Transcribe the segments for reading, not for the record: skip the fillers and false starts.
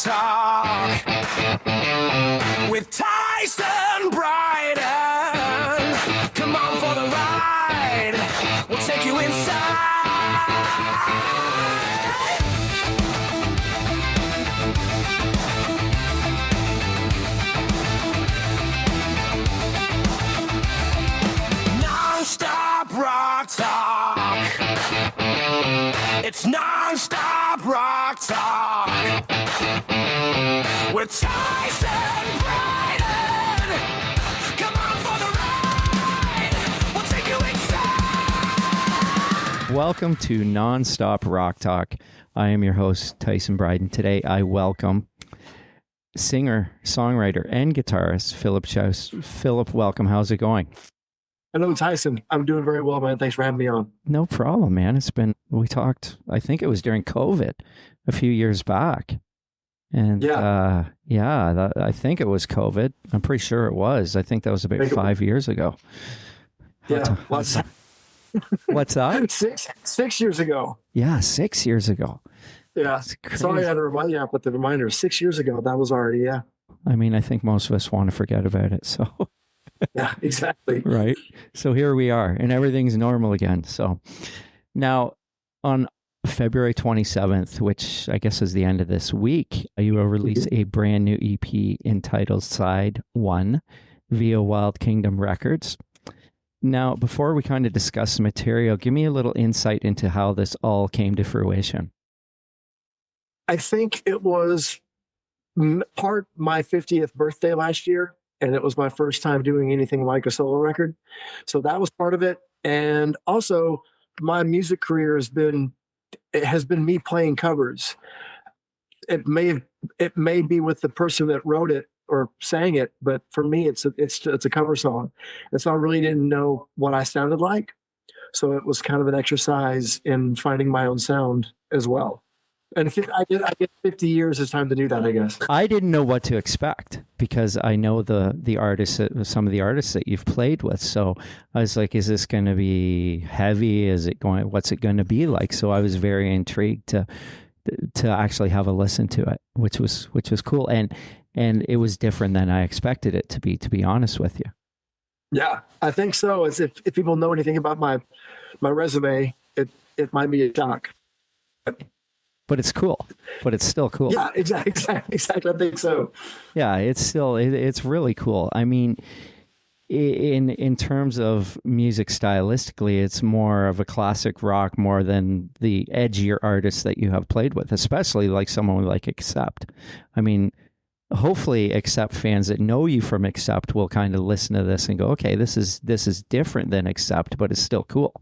Talk with Tyson Brighton. Come on for the ride. We'll take you inside. Non-stop rock talk. It's non-stop rock talk with Tyson Brighton. Come on for the ride. We'll take you inside. Welcome to Non-Stop Rock Talk. I am your host, Tyson Brighton. Today I welcome singer, songwriter, and guitarist Phillip Shouse. Phillip, welcome. How's it going? Hello, Tyson. I'm doing very well, man. Thanks for having me on. No problem, man. We talked, I think it was during COVID a few years back. And I think it was COVID. I'm pretty sure it was. I think that was about 5 years ago. Yeah. What's that? 6 years ago. Yeah, 6 years ago. Yeah. Sorry I had to remind you with the reminder. 6 years ago, that was already, yeah. I mean, I think most of us want to forget about it, so... Yeah, exactly. Right. So here we are, and everything's normal again. So now on February 27th, which I guess is the end of this week, you will release a brand new EP entitled Side 1 via Wild Kingdom Records. Now, before we kind of discuss the material, give me a little insight into how this all came to fruition. I think it was part my 50th birthday last year. And it was my first time doing anything like a solo record. So that was part of it. And also my music career has been me playing covers. It may be with the person that wrote it or sang it, but for me, it's a cover song. And so I really didn't know what I sounded like. So it was kind of an exercise in finding my own sound as well. And I get 50 years of time to do that, I guess. I didn't know what to expect because I know the artists, some of the artists that you've played with. So I was like, is this going to be heavy? What's it going to be like? So I was very intrigued to actually have a listen to it, which was cool. And it was different than I expected it to be honest with you. Yeah, I think so. As if people know anything about my resume, it might be a shock. But it's cool. But it's still cool. Yeah, exactly. I think so. Yeah, it's really cool. I mean, in terms of music stylistically, it's more of a classic rock more than the edgier artists that you have played with, especially like someone like Accept. I mean, hopefully Accept fans that know you from Accept will kind of listen to this and go, okay, this is different than Accept, but it's still cool.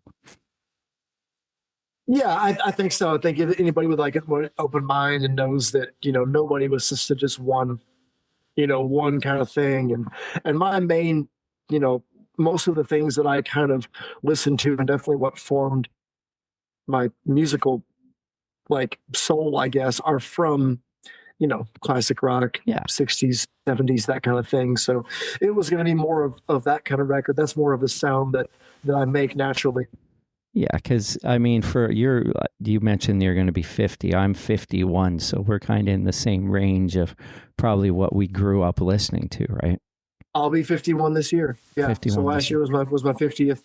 Yeah, I think so. I think if anybody with like an open mind and knows that, nobody was just one kind of thing. And my main, most of the things that I kind of listened to and definitely what formed my musical like soul, I guess, are from, classic rock, 60s, 70s, that kind of thing. So it was going to be more of that kind of record. That's more of the sound that I make naturally. Yeah, because, I mean, you mentioned you're going to be 50. I'm 51, so we're kind of in the same range of probably what we grew up listening to, right? I'll be 51 this year. Yeah, 51 so last year was my 50th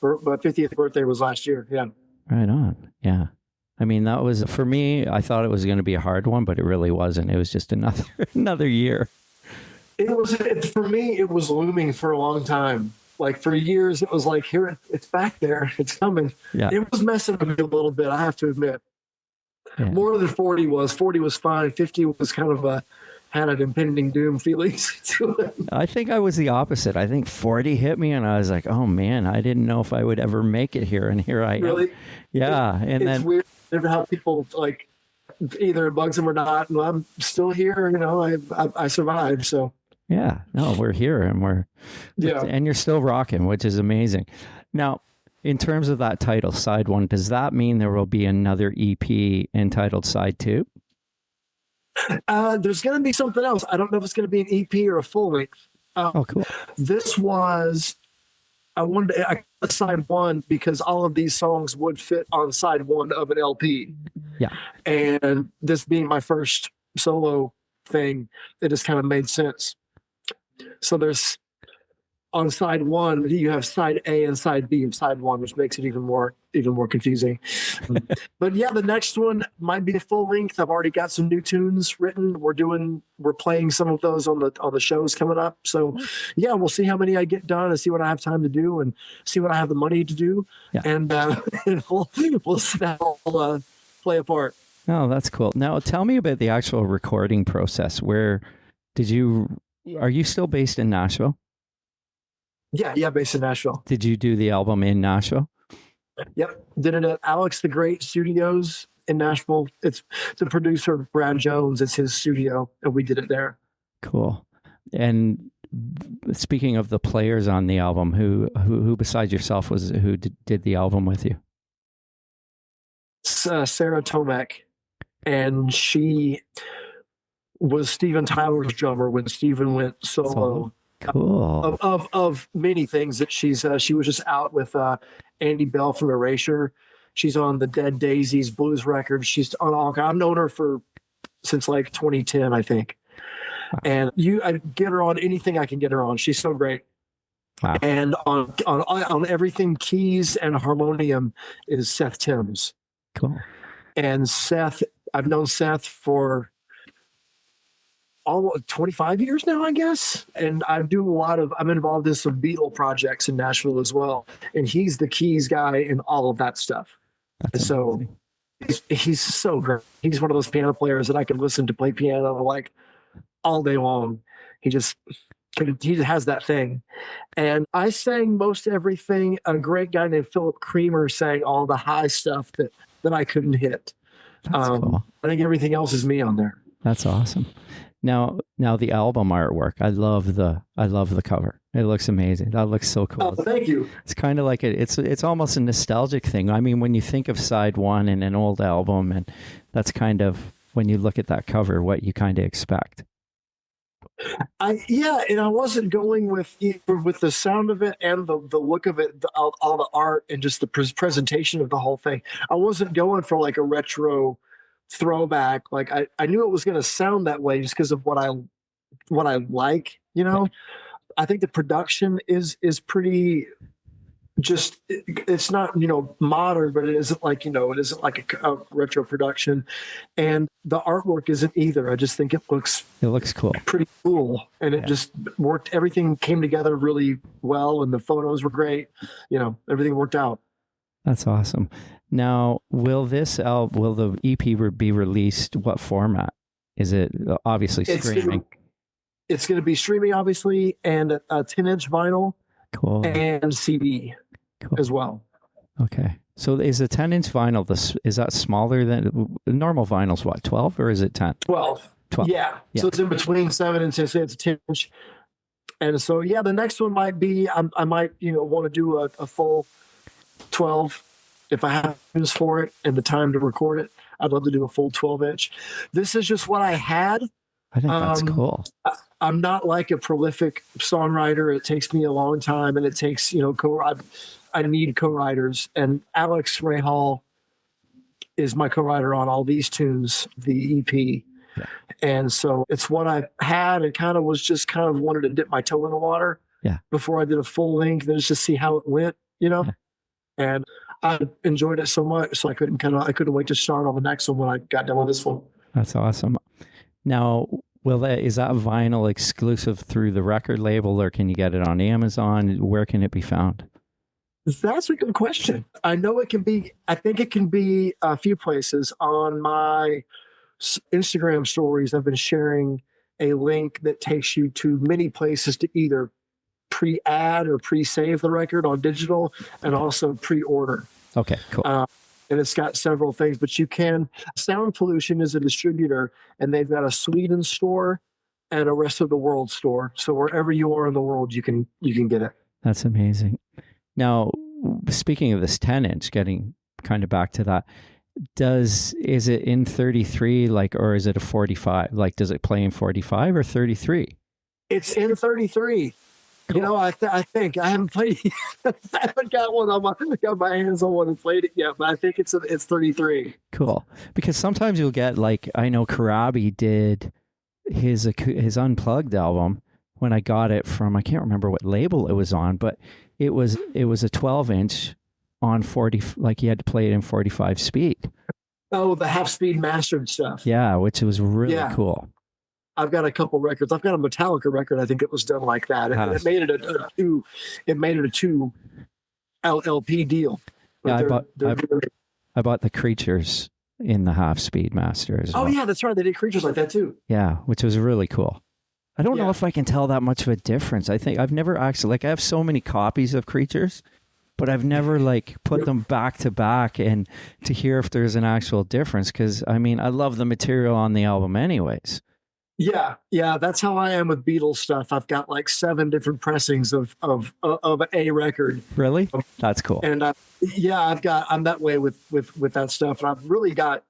birthday was last year, yeah. Right on, yeah. I mean, that was, for me, I thought it was going to be a hard one, but it really wasn't. It was just another year. For me, it was looming for a long time. Like for years, it was like, here, it's back there. It's coming. Yeah. It was messing with me a little bit, I have to admit. Yeah. More than 40 was. 40 was fine. 50 was kind of had an impending doom feeling to it. I think I was the opposite. I think 40 hit me and I was like, oh man, I didn't know if I would ever make it here. And here I am. Really? Yeah. It's weird how people like either it bugs them or not. And I'm still here. I survived. So. Yeah, no, we're here and and you're still rocking, which is amazing. Now, in terms of that title, Side 1, does that mean there will be another EP entitled Side 2? There's going to be something else. I don't know if it's going to be an EP or a full length. Oh, cool. This was, I side one because all of these songs would fit on side one of an LP. Yeah. And this being my first solo thing, it just kind of made sense. So there's on side one, you have side A and side B of side one, which makes it even more confusing. But yeah, the next one might be a full length. I've already got some new tunes written. We're playing some of those on the shows coming up. So yeah, we'll see how many I get done and see what I have time to do and see what I have the money to do. Yeah. And we'll see that all play a part. Oh, that's cool. Now tell me about the actual recording process. Are you still based in Nashville? Yeah, based in Nashville. Did you do the album in Nashville? Yep, did it at Alex the Great Studios in Nashville. It's the producer Brad Jones. It's his studio, and we did it there. Cool. And speaking of the players on the album, who besides yourself did the album with you? Sarah Tomek, and she was Steven Tyler's drummer when Steven went solo. Cool. Of many things that she was just out with Andy Bell from Erasure. She's on the Dead Daisies blues record. She's on all. I've known her since like 2010, I think. And I get her on anything I can get her on. She's so great. Wow. And on everything keys and harmonium is Seth Timms. Cool. And Seth, I've known Seth for almost 25 years now, I guess. And I'm involved in some Beatles projects in Nashville as well. And he's the keys guy in all of that stuff. So he's so great. He's one of those piano players that I can listen to play piano like all day long. He has that thing. And I sang most everything. A great guy named Philip Creamer sang all the high stuff that I couldn't hit. That's cool. I think everything else is me on there. That's awesome. Now the album artwork. I love the cover. It looks amazing. That looks so cool. Oh, thank you. It's kind of like it's almost a nostalgic thing. I mean, when you think of side one and an old album, and that's kind of when you look at that cover, what you kind of expect. And I wasn't going with the sound of it and the look of it, all the art and just the presentation of the whole thing. I wasn't going for like a retro throwback. Like I knew it was going to sound that way just because of what I like, you know. I think the production is pretty, just it's not, you know, modern, but it isn't like, you know, it isn't like a retro production, and the artwork isn't either. I just think it looks cool, pretty cool, and it just worked. Everything came together really well, and the photos were great. You know, everything worked out. That's awesome. Now, will the EP be released? What format? Is it obviously streaming? It's going to be streaming, obviously, and a 10-inch vinyl. Cool. And CD as well. Okay. So is a 10-inch vinyl, is that smaller than normal vinyl's what, 12 or is it 10? 12. Yeah. So it's in between 7 and 10. So it's a 10-inch. And so, yeah, the next one might be, I might, you know, want to do a full 12 if I have use for it and the time to record it. I'd love to do a full 12-inch. This is just what I had. I think that's cool. I'm not like a prolific songwriter. It takes me a long time, and it takes, you know, I need co-writers. And Alex Rahal is my co-writer on all these tunes, the EP. Yeah. And so it's what I had, and kind of wanted to dip my toe in the water before I did a full length and just see how it went, you know. Yeah. And I enjoyed it so much, so I couldn't wait to start on the next one when I got done with this one. That's awesome. Now, is that vinyl exclusive through the record label, or can you get it on Amazon? Where can it be found? That's a good question. I know it can be. I think it can be a few places. On my Instagram stories, I've been sharing a link that takes you to many places to either pre-add or pre-save the record on digital, and also pre-order. Okay, cool. And it's got several things, but you can. Sound Pollution is a distributor, and they've got a Sweden store and a rest of the world store. So wherever you are in the world, you can get it. That's amazing. Now, speaking of this 10-inch, getting kind of back to that, is it in 33, or is it a 45? Like, does it play in 45 or 33? It's in 33. Cool. You know, I think I haven't played. I haven't got my hands on one and played it yet, but I think it's 33. Cool. Because sometimes you'll get, like, I know Karabi did his Unplugged album, when I got it from, I can't remember what label it was on, but it was a 12-inch on 40, like you had to play it in 45 speed. Oh, the half speed mastered stuff. Yeah, which was really cool. I've got a couple records. I've got a Metallica record. I think it was done like that. And it made it a two LP deal. Yeah, I bought the Creatures in the half speed master as well. Oh yeah, that's right. They did Creatures like that too. Yeah, which was really cool. I don't know if I can tell that much of a difference. I think I've never actually, like, I have so many copies of Creatures, but I've never like put them back to back and to hear if there's an actual difference. Because I mean, I love the material on the album anyways. Yeah, that's how I am with Beatles stuff. I've got like 7 different pressings of a record. Really? That's cool. And I'm that way with that stuff. And I've really got,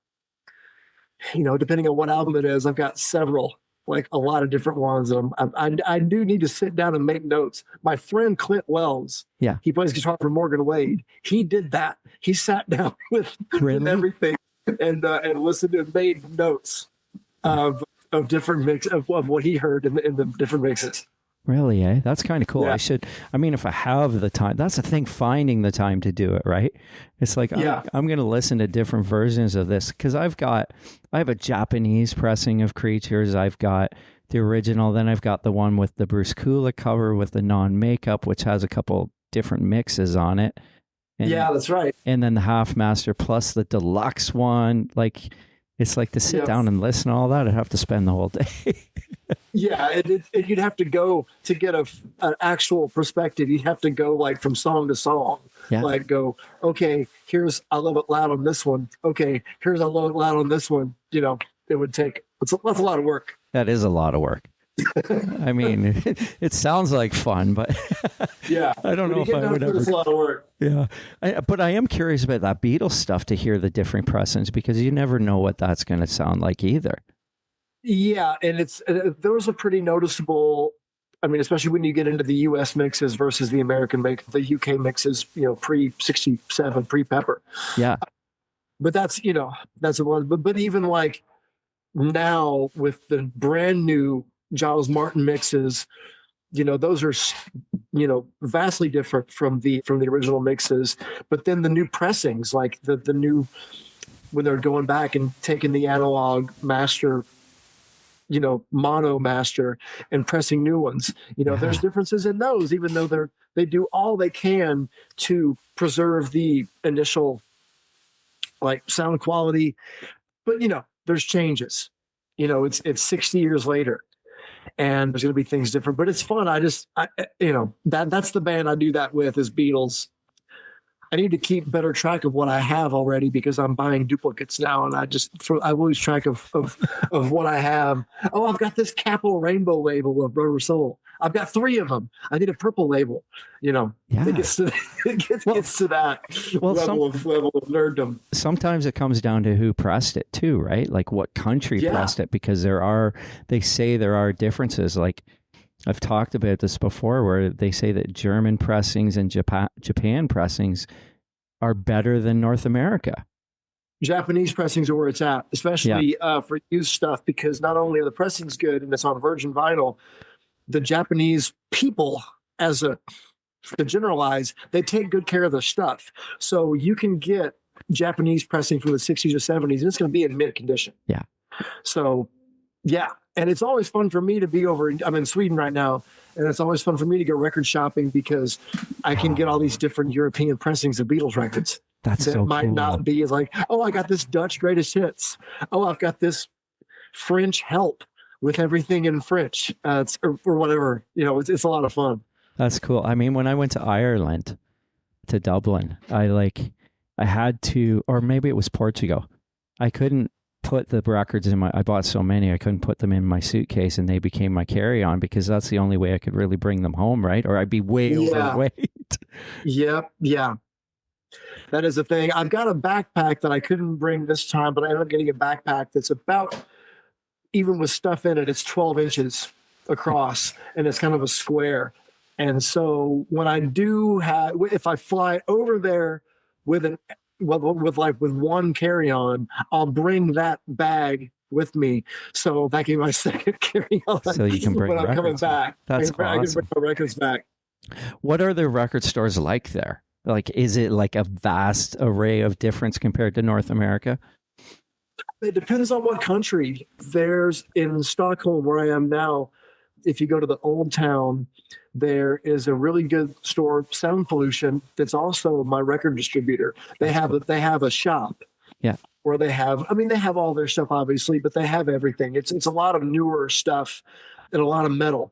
depending on what album it is, I've got several, like a lot of different ones. I do need to sit down and make notes. My friend Clint Wells, he plays guitar for Morgan Wade. He did that. He sat down with everything and listened and made notes of different mix of what he heard in the different mixes. Really, eh? That's kind of cool. Yeah. If I have the time, that's the thing, finding the time to do it, right? It's like, I'm going to listen to different versions of this because I have a Japanese pressing of Creatures. I've got the original. Then I've got the one with the Bruce Kulick cover with the non-makeup, which has a couple different mixes on it. And, that's right. And then the half master plus the deluxe one, like, it's like to sit down and listen to all that. I'd have to spend the whole day. You'd have to go to get an actual perspective. You'd have to go like from song to song. Yeah. Like go, okay, here's I Love It Loud on this one. Okay, here's I Love It Loud on this one. It would take, that's a lot of work. That is a lot of work. I mean, it sounds like fun, but I don't know if I would ever. It's a lot of work. Yeah, but I am curious about that Beatles stuff to hear the different pressings because you never know what that's going to sound like either. Yeah, and those are pretty noticeable. I mean, especially when you get into the U.S. mixes versus the American mix, the UK mixes, pre-67, pre-Pepper. Yeah, but that's a one. But even like now with the brand new Giles Martin mixes, those are, vastly different from the original mixes. But then the new pressings, like the new, when they're going back and taking the analog master, mono master and pressing new ones, there's differences in those, even though they do all they can to preserve the initial like sound quality. But, there's changes, it's 60 years later. And there's going to be things different, but it's fun. That's the band I do that with is Beatles. I need to keep better track of what I have already because I'm buying duplicates now, and I lose track of what I have. Oh, I've got this Capitol Rainbow label of Rubber Soul. I've got 3 of them. I need a purple label. It gets to that level of nerddom. Sometimes it comes down to who pressed it too, right? Like what country pressed it, because they say there are differences. Like I've talked about this before, where they say that German pressings and Japan pressings are better than North America. Japanese pressings are where it's at, especially for used stuff, because not only are the pressings good and it's on virgin vinyl, the Japanese people, to generalize, they take good care of their stuff. So you can get Japanese pressing from the 60s or 70s, and it's going to be in mint condition. Yeah. So, and it's always fun for me to be I'm in Sweden right now, and it's always fun for me to go record shopping because I can get all these different European pressings of Beatles records. That so might cool. Not be like, oh, I got this Dutch greatest hits. Oh, I've got this French Help with everything in French, or whatever. It's a lot of fun. That's cool. I mean, when I went to Ireland, to Dublin, I had to, or maybe it was Portugal. I couldn't put the records I bought so many, I couldn't put them in my suitcase, and they became my carry-on because that's the only way I could really bring them home, right? Or I'd be way overweight. Yep. Yeah. That is the thing. I've got a backpack that I couldn't bring this time, but I ended up getting a backpack that's about, even with stuff in it, it's 12 inches across, and it's kind of a square. And so when I do if I fly over there with one carry-on, I'll bring that bag with me. So that gave me my second carry on. So you can bring when I'm coming records back. That's I can awesome. bring my records back. What are the record stores like there? Like, is it like a vast array of difference compared to North America? It depends on what country. There's in Stockholm, where I am now, if you go to the old town, there is a really good store, Sound Pollution, that's also my record distributor. They have a shop. Yeah. Where they have all their stuff, obviously, but they have everything. It's a lot of newer stuff and a lot of metal.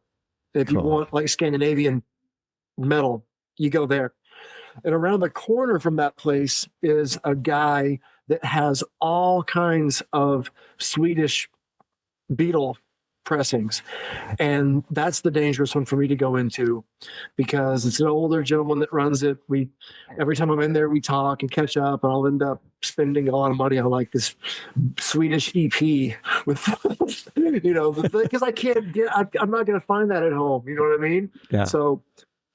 If you want like Scandinavian metal, you go there. And around the corner from that place is a guy that has all kinds of Swedish Beatle pressings. And that's the dangerous one for me to go into, because it's an older gentleman that runs it. Every time I'm in there, we talk and catch up, and I'll end up spending a lot of money on like this Swedish EP with, because I'm not going to find that at home. You know what I mean? Yeah. So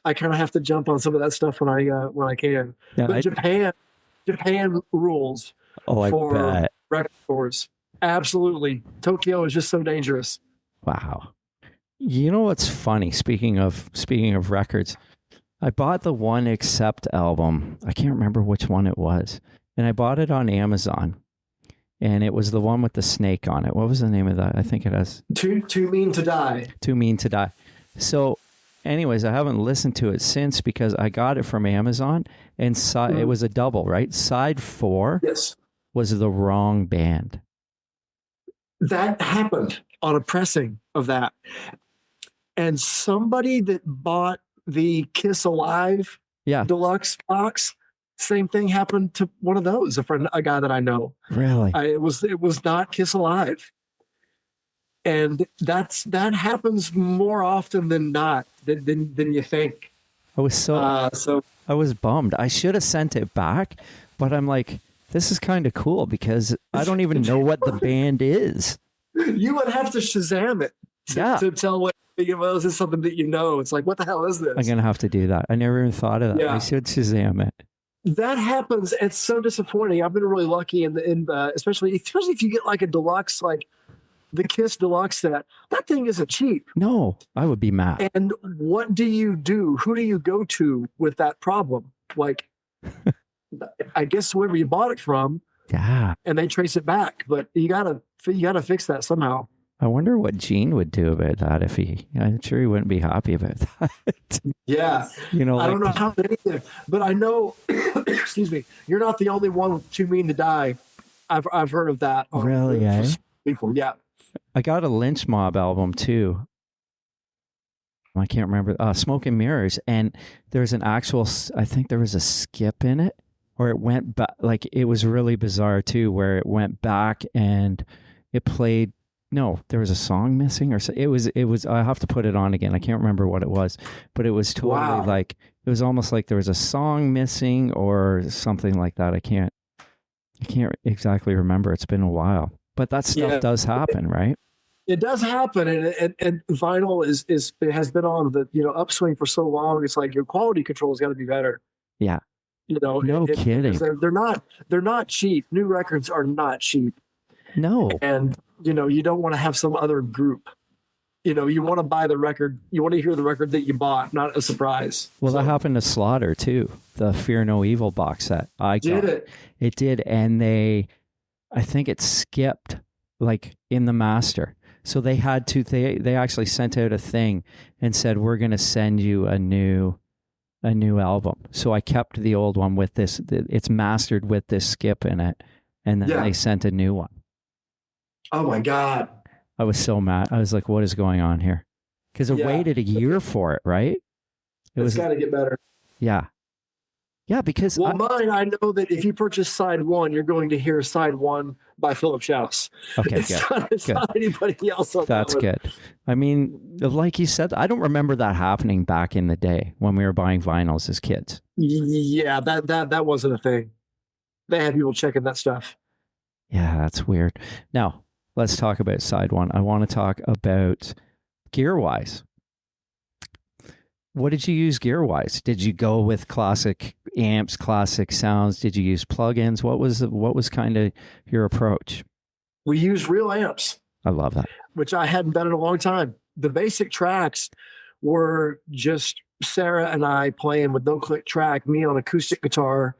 I kind of have to jump on some of that stuff when I can. Yeah, but Japan rules for record stores. Absolutely. Tokyo is just so dangerous. Wow. You know what's funny? Speaking of records, I bought the One Accept album. I can't remember which one it was. And I bought it on Amazon. And it was the one with the snake on it. What was the name of that? I think it has Too Mean to Die. Too Mean to Die. So anyways, I haven't listened to it since because I got it from Amazon, and it was a double, right? Side 4 was the wrong band. That happened on a pressing of that. And somebody that bought the Kiss Alive deluxe box, same thing happened to one of those, a guy that I know. Really? It was not Kiss Alive. And that happens more often than not than you think. I was I was bummed. I should have sent it back, but I'm like, this is kind of cool because I don't even know what the band is. You would have to Shazam it to tell what this is something that you know. It's like, what the hell is this? I'm gonna have to do that. I never even thought of that. Yeah. I should Shazam it. That happens. It's so disappointing. I've been really lucky especially if you get like a deluxe, like the Kiss deluxe set. That thing isn't cheap. No, I would be mad. And what do you do? Who do you go to with that problem? Like, I guess whoever you bought it from. Yeah. And they trace it back, but you gotta fix that somehow. I wonder what Gene would do about that I'm sure he wouldn't be happy about that. Yeah. I don't know how they did, but I know, excuse me, you're not the only one Too Mean to Die. I've heard of that. Really, People, yeah. I got a Lynch Mob album too. I can't remember. Smoke and Mirrors. And there's an actual, I think there was a skip in it, or it went back. Like, it was really bizarre too, where it went back and it played. No, there was a song missing, or so it was, I have to put it on again. I can't remember what it was, but it was totally like, it was almost like there was a song missing or something like that. I can't exactly remember. It's been a while, but that stuff does happen, right? It does happen, and vinyl it has been on the upswing for so long. It's like your quality control has got to be better. Yeah, no kidding. They're not cheap. New records are not cheap. No, and you don't want to have some other group. You want to buy the record. You want to hear the record that you bought, not a surprise. Well, that happened to Slaughter too. The Fear No Evil box set. It did, and I think it skipped like in the master. So they had to. They actually sent out a thing and said, "We're going to send you a new album." So I kept the old one with this. It's mastered with this skip in it, and then they sent a new one. Oh my God! I was so mad. I was like, "What is going on here?" Because I waited a year for it, right? It's got to get better. Yeah. Yeah, because mine, I know that if you purchase side 1, you're going to hear side 1 by Phillip Shouse. Okay, it's not anybody else. That's good. I mean, like you said, I don't remember that happening back in the day when we were buying vinyls as kids. Yeah, that wasn't a thing. They had people checking that stuff. Yeah, that's weird. Now, let's talk about side 1. I want to talk about gear-wise. What did you use gear-wise? Did you go with classic amps, classic sounds? Did you use plugins? What was kind of your approach? We used real amps, I love that. which I hadn't done in a long time. The basic tracks were just Sarah and I playing with no click track, me on acoustic guitar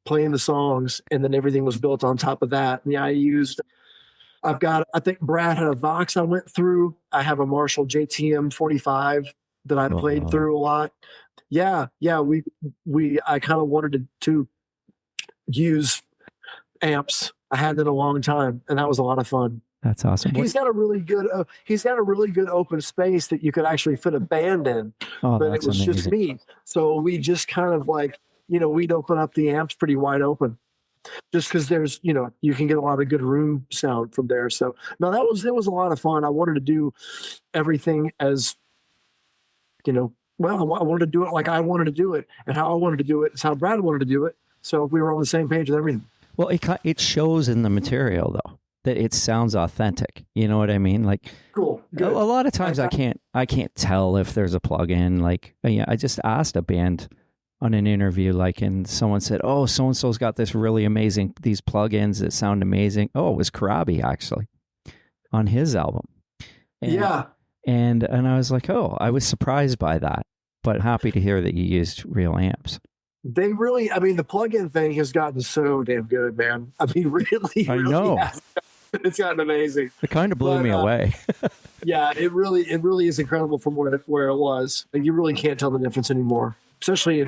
playing the songs, and then everything was built on top of that. Yeah, I think Brad had a Vox I went through. I have a Marshall JTM 45 that I played through a lot. Yeah, I kind of wanted to use amps. I hadn't in a long time, and that was a lot of fun. That's awesome. He's got a really good open space that you could actually fit a band in, Oh, but it that's was amazing. just me. So we just kind of like, we'd open up the amps pretty wide open, just because there's, you can get a lot of good room sound from there. So no, it was a lot of fun. I wanted to do everything as, well, I wanted to do it like I wanted to do it, and how I wanted to do it is how Brad wanted to do it. So we were on the same page with everything. Well, it shows in the material though that it sounds authentic. You know what I mean? Like, Cool. a Good. lot of times I can't tell if there's a plug-in. Like, yeah, I just asked a band on an interview, like, and someone said, "Oh, so and so's got this really amazing these plugins that sound amazing." Oh, it was Karabi actually on his album. And, Yeah. and I was like, oh, I was surprised by that, but happy to hear that you used real amps. They really, the plug-in thing has gotten so damn good, man. Really, I know. has. It's gotten amazing. It kind of blew But, me away. Yeah, it really is incredible from where it was. Like, you really can't tell the difference anymore, especially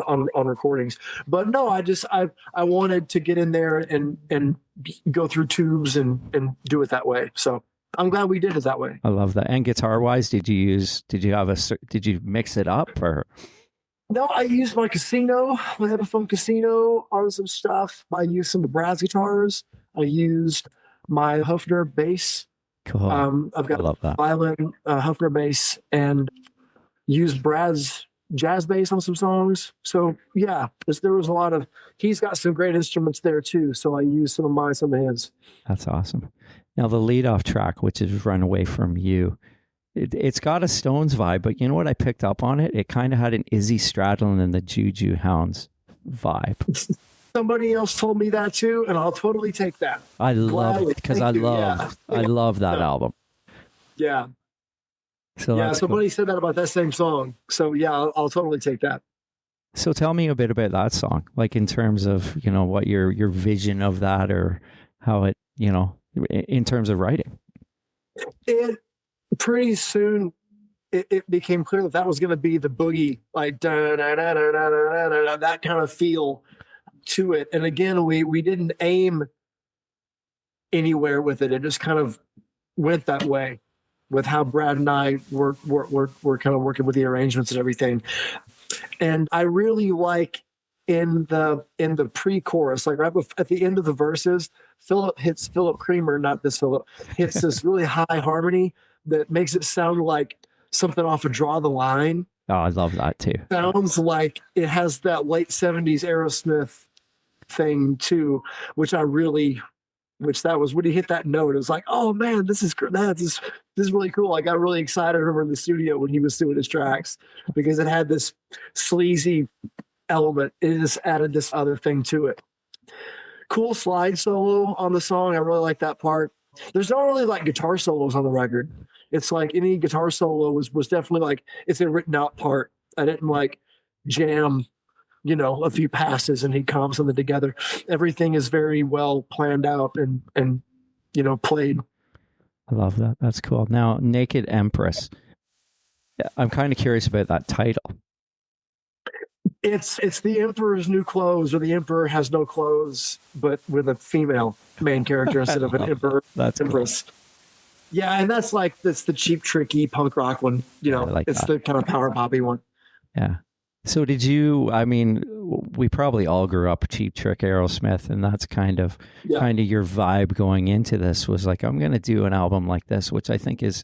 on recordings. But no, I wanted to get in there and go through tubes and do it that way. So I'm glad we did it that way. I love that. And guitar-wise, did you mix it up or? No, I used my Epiphone Casino on some stuff. I used some of Brad's guitars. I used my Hofner bass. Cool. I've got I love that. a violin Hofner bass and used Brad's jazz bass on some songs. So yeah, there was a lot of. He's got some great instruments there too. So I used some of his. That's awesome. Now the lead-off track, which is "Run Away From You," it's got a Stones vibe, but you know what I picked up on it? It kind of had an Izzy Stradlin and the Juju Hounds vibe. Somebody else told me that too, and I'll totally take that. I love Gladly. it because Thank you. I love that album. Yeah. So Yeah, that's somebody cool. said that about that same song. So yeah, I'll totally take that. So tell me a bit about that song, like in terms of what your vision of that, or how it in terms of writing. And pretty soon it became clear that was going to be the boogie, like that kind of feel to it. And again, we didn't aim anywhere with it. It just kind of went that way with how Brad and I were kind of working with the arrangements and everything. And I really like in the pre-chorus, like right at the end of the verses, Phillip hits this really high harmony that makes it sound like something off of Draw the Line. Oh, I love that too. Sounds like it has that late 70s Aerosmith thing too, which that was when he hit that note. It was like, oh man, this is really cool. I got really excited over in the studio when he was doing his tracks because it had this sleazy element. It just added this other thing to it. Cool slide solo on the song. I really like that part. There's not really like guitar solos on the record. It's like any guitar solo was definitely like it's a written out part. I didn't like jam, a few passes and he'd calm something together. Everything is very well planned out and played. I love that. That's cool. Now, Naked Empress. I'm kind of curious about that title. It's the Emperor's New Clothes, or the Emperor Has No Clothes, but with a female main character instead of an emperor. That's empress. Cool. Yeah, and that's the cheap, tricky punk rock one. It's the kind of power poppy one. Yeah. So did you? I mean, we probably all grew up Cheap Trick, Aerosmith, and that's kind of your vibe going into this. Was like, I'm going to do an album like this, which I think is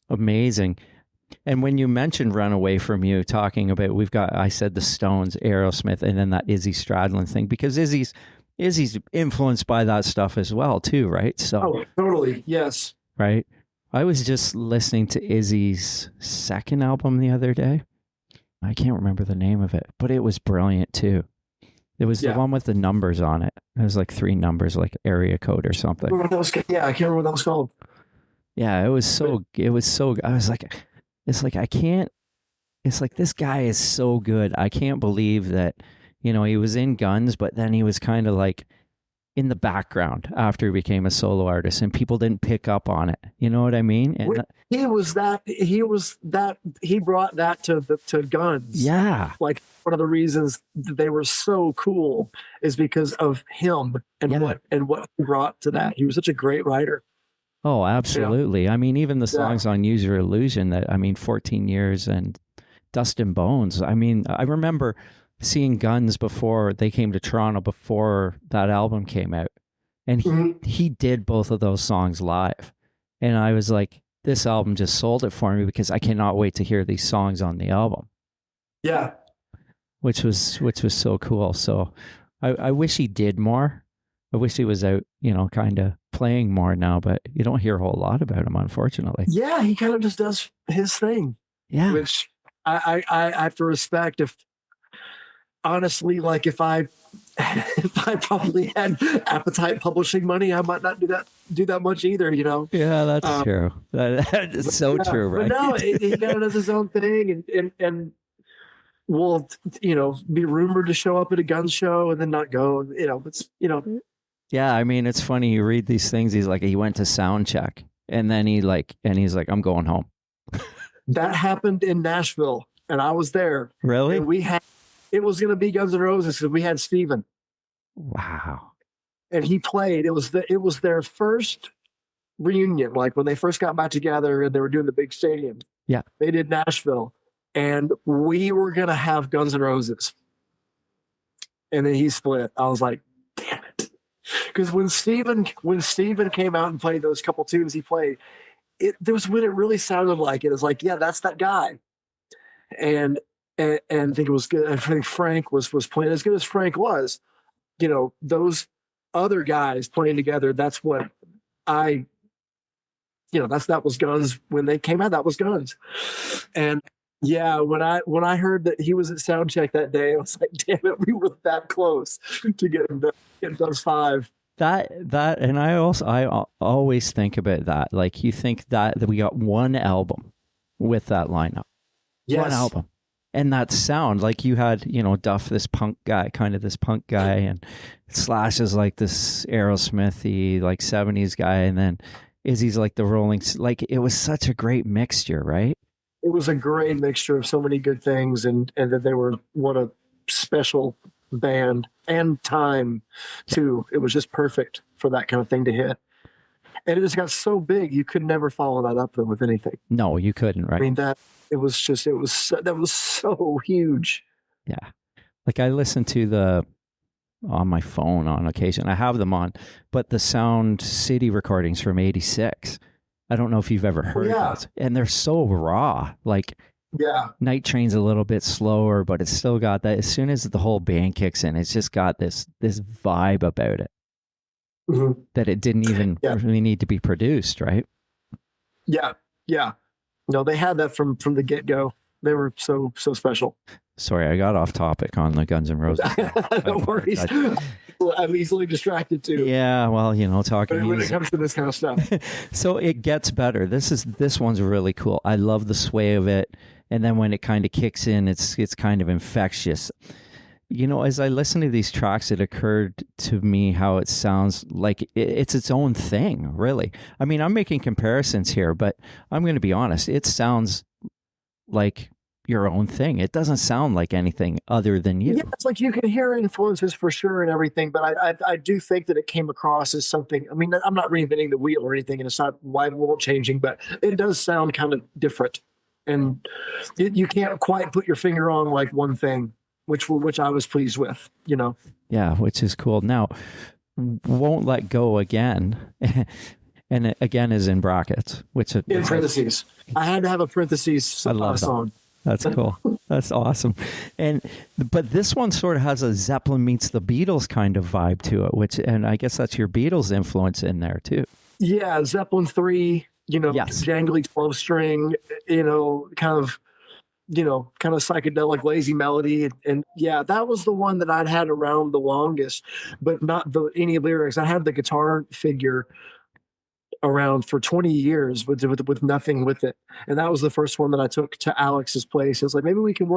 amazing. And when you mentioned "Run Away From You," talking about I said the Stones, Aerosmith, and then that Izzy Stradlin thing, because Izzy's influenced by that stuff as well too, right? So totally, yes. Right. I was just listening to Izzy's second album the other day. I can't remember the name of it, but it was brilliant too. It was the one with the numbers on it. It was like 3 numbers, like area code or something. I can't remember what that was called. Yeah, it was so, I was like, it's like, I can't, it's like, this guy is so good. I can't believe that, you know, he was in Guns, but then he was kind of like in the background after he became a solo artist, and people didn't pick up on it. You know what I mean? And he brought that to Guns. Yeah. Like, one of the reasons they were so cool is because of him and what he brought to that. He was such a great writer. Oh, absolutely. I mean, even the songs on Use Your Illusion, 14 Years and Dust and Bones. I mean, I remember seeing Guns before they came to Toronto, before that album came out. And he did both of those songs live. And I was like, this album just sold it for me, because I cannot wait to hear these songs on the album. Yeah. Which was so cool. So I wish he did more. I wish he was out, you know, kind of playing more now, but you don't hear a whole lot about him, unfortunately. Yeah, he kind of just does his thing. Yeah. Which I have to respect. If honestly, like, if I probably had Appetite Publishing money, I might not do that much either, you know? Yeah, that's true. That is so true, right? But no, he kind of does his own thing, and will, you know, be rumored to show up at a Guns show and then not go. You know, it's, you know. Yeah, I mean, it's funny. You read these things. He's like, he went to sound check, and then he's like, I'm going home. That happened in Nashville, and I was there. Really? And it was going to be Guns N' Roses, because we had Steven. Wow. And he played. It was their first reunion, like when they first got back together and they were doing the big stadium. Yeah. They did Nashville, and we were going to have Guns N' Roses. And then he split. I was like, damn it. Because when Steven came out and played those couple tunes he played, there was when it really sounded like it. It was like, yeah, that's that guy. And I think it was good. I think Frank was playing as good as Frank was. You know, those other guys playing together, that's what that was Guns. When they came out, that was Guns. And yeah, when I heard that he was at soundcheck that day, I was like, damn it, we were that close to getting those 5. That and I always think about that. Like, you think that we got one album with that lineup. Yes. One album. And that sound, like, you had, you know, Duff, this punk guy, and Slash is like this Aerosmithy, like 70s guy, and then Izzy's like the Rolling, like, it was such a great mixture, right? It was a great mixture of so many good things, and that they were, what a special band, and time too. It was just perfect for that kind of thing to hit. And it just got so big, you could never follow that up with anything. No, you couldn't, right? I mean, that was so huge. Yeah. Like, I listen to on my phone on occasion. I have them on, but the Sound City recordings from 86. I don't know if you've ever heard those. And they're so raw. Like, Night Train's a little bit slower, but it's still got that. As soon as the whole band kicks in, it's just got this vibe about it. Mm-hmm. That it didn't even really need to be produced, right? Yeah. No, they had that from the get-go. They were so special. Sorry, I got off topic on the Guns N' Roses. No worries. I'm easily distracted too. Yeah, well, you know, talking when it comes to this kind of stuff. So it gets better. This one's really cool. I love the sway of it, and then when it kind of kicks in, it's kind of infectious. You know, as I listen to these tracks, it occurred to me how it sounds like it's its own thing, really. I mean, I'm making comparisons here, but I'm going to be honest. It sounds like your own thing. It doesn't sound like anything other than you. Yeah, it's like you can hear influences for sure and everything, but I do think that it came across as something. I mean, I'm not reinventing the wheel or anything, and it's not wide world changing, but it does sound kind of different. And you can't quite put your finger on like one thing. Which I was pleased with, you know. Yeah, which is cool. Now, Won't Let Go Again, and it, again is in brackets, which in parentheses. I had to have a parentheses. I love song. That's cool. That's awesome. But this one sort of has a Zeppelin meets the Beatles kind of vibe to it, and I guess that's your Beatles influence in there too. Yeah, Zeppelin 3, you know, jangly 12 string, you know, kind of kind of psychedelic, lazy melody. And yeah, that was the one that I'd had around the longest, but not any lyrics. I had the guitar figure around for 20 years with nothing with it. And that was the first one that I took to Alex's place. It's like, maybe we can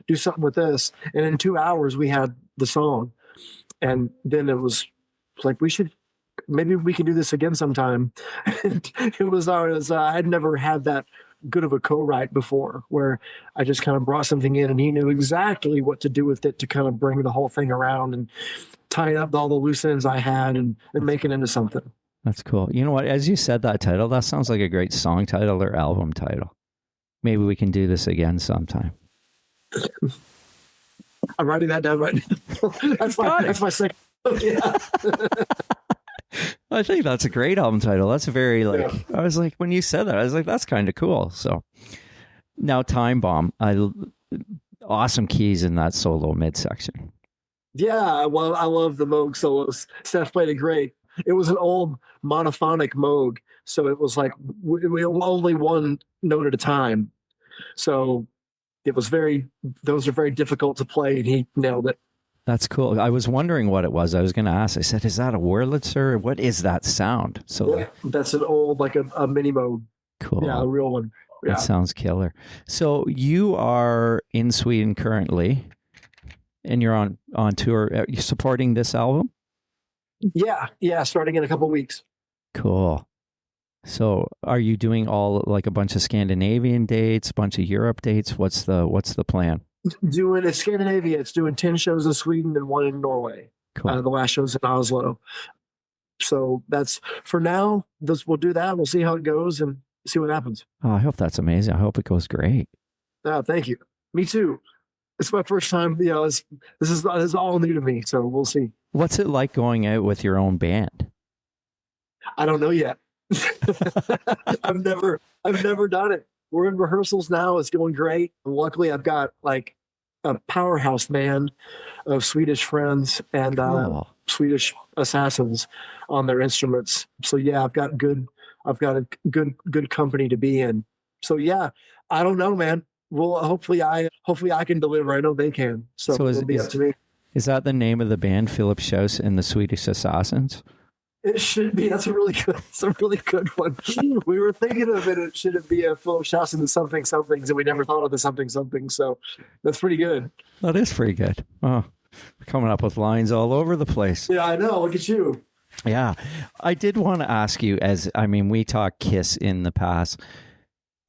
do something with this. And in 2 hours we had the song. And then it was like, maybe we can do this again sometime. And I had never had that good of a co-write before, where I just kind of brought something in and he knew exactly what to do with it to kind of bring the whole thing around and tie up all the loose ends I had and make it into something. That's cool. You know what? As you said that title, that sounds like a great song title or album title. Maybe we can do this again sometime. I'm writing that down right now. That's my second. Yeah. I think that's a great album title. That's very I was like, when you said that, I was like, that's kind of cool. So now Time Bomb, awesome keys in that solo midsection. Yeah. Well, I love the Moog solos. Seth played it great. It was an old monophonic Moog. So it was like we only one note at a time. So it was those are very difficult to play, and he nailed it. That's cool. I was wondering what it was. I was going to ask. I said, is that a Wurlitzer? What is that sound? So yeah, that's an old, like a mini Moog. Cool. Yeah, a real one. Yeah. That sounds killer. So you are in Sweden currently, and you're on tour. Are you supporting this album? Yeah, starting in a couple of weeks. Cool. So are you doing all like a bunch of Scandinavian dates, a bunch of Europe dates? What's the plan? Doing Scandinavia. It's doing 10 shows in Sweden and 1 in Norway. Cool. The last show's in Oslo. So that's for now. We'll do that. We'll see how it goes and see what happens. Oh, I hope that's amazing. I hope it goes great. Oh, thank you. Me too. It's my first time. This is all new to me. So we'll see. What's it like going out with your own band? I don't know yet. I've never done it. We're in rehearsals now. It's going great. Luckily, I've got like a powerhouse band of Swedish friends and Swedish assassins on their instruments. So yeah, I've got a good company to be in. So yeah, I don't know, man. Well, hopefully I can deliver. I know they can. So it'll be up to me. Is that the name of the band, Phillip Shouse and the Swedish Assassins? It should be. That's a really good one. We were thinking of it. Should it be a Phillip Shouse and the somethings, and we never thought of the something. So that's pretty good. That is pretty good. Oh, coming up with lines all over the place. Yeah, I know. Look at you. Yeah. I did want to ask you, we talked Kiss in the past.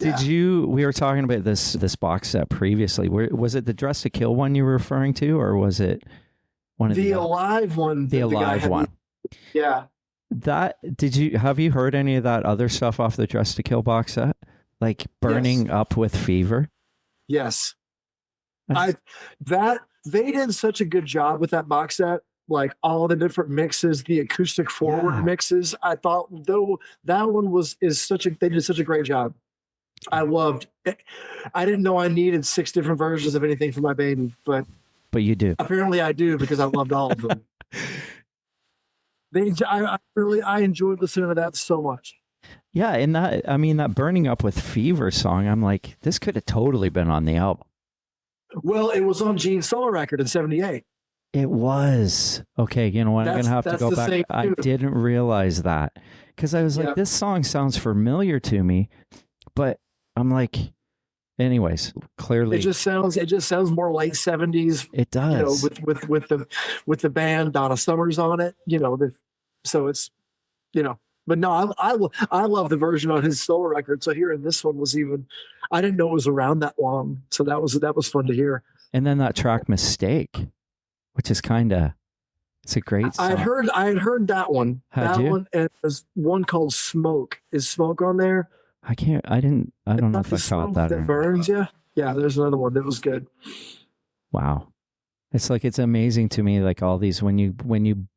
We were talking about this box set previously. Was it the Dress to Kill one you were referring to, or was it one of the Alive one? The Alive one. Yeah. Have you heard any of that other stuff off the Dress to Kill box set? Like Burning Up with Fever? Yes. They did such a good job with that box set. Like all the different mixes, the acoustic forward mixes. I thought though that one they did such a great job. I loved it. I didn't know I needed 6 different versions of anything for my baby, but you do. Apparently I do, because I loved all of them. I enjoyed listening to that so much. Yeah, and that Burning Up with Fever song, I'm like, this could have totally been on the album. Well, it was on Gene's solo record in '78. It was. Okay, you know what? I'm going to have to go back. I didn't realize that, because I was like, this song sounds familiar to me, but I'm like, anyways, clearly it just sounds more late '70s. It does, with the band Donna Summers on it. So it's But no, I love the version on his solo record. So hearing this one was I didn't know it was around that long. So that was fun to hear. And then that track Mistake, which is it's a great song. I had heard that one. One, and there's one called Smoke. Is Smoke on there? I don't know if I caught that. That burns you. Yeah, there's another one that was good. Wow. It's amazing to me, like all these, when you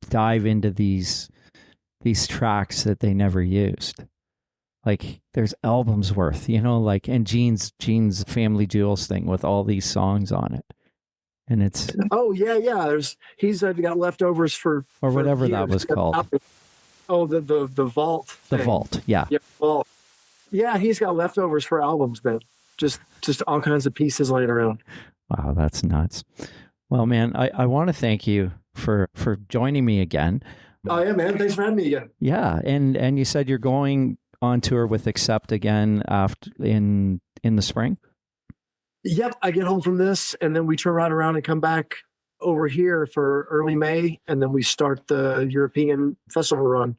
dive into these tracks that they never used. Like there's albums worth, and Gene's Family Jewels thing with all these songs on it. And it's he's got leftovers for whatever years. That was called. Oh, the vault. The vault, yeah. Yeah, vault. Yeah, he's got leftovers for albums then. just all kinds of pieces laying around. Wow, that's nuts. Well, man, I want to thank you for joining me again. Oh yeah, man. Thanks for having me again. Yeah, and you said you're going on tour with Accept again after in the spring? Yep, I get home from this, and then we turn right around and come back over here for early May, and then we start the European festival run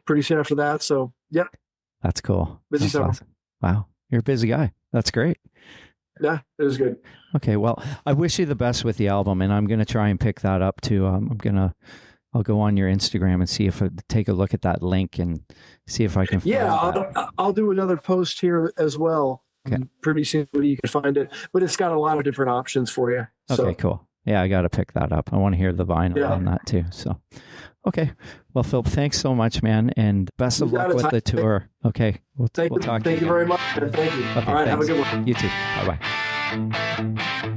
pretty soon after that. So, yep. That's cool. Busy That's summer. awesome. Wow, you're a busy guy. That's great. Yeah, it was good. Okay, well, I wish you the best with the album, and I'm going to try and pick that up too. I'll go on your Instagram and see if I take a look at that link and see if I can. Yeah, find that. I'll do another post here as well. Okay. Pretty soon you can find it, but it's got a lot of different options for you. Okay, So, cool. Yeah, I got to pick that up. I want to hear the vinyl Yeah. on that too. So, okay. Well, Phillip, thanks so much, man, and best of You got luck it. with the tour. Okay, we'll talk. thank you very much. Thank you. Okay, All right, have a thanks. good one. You too. Bye bye.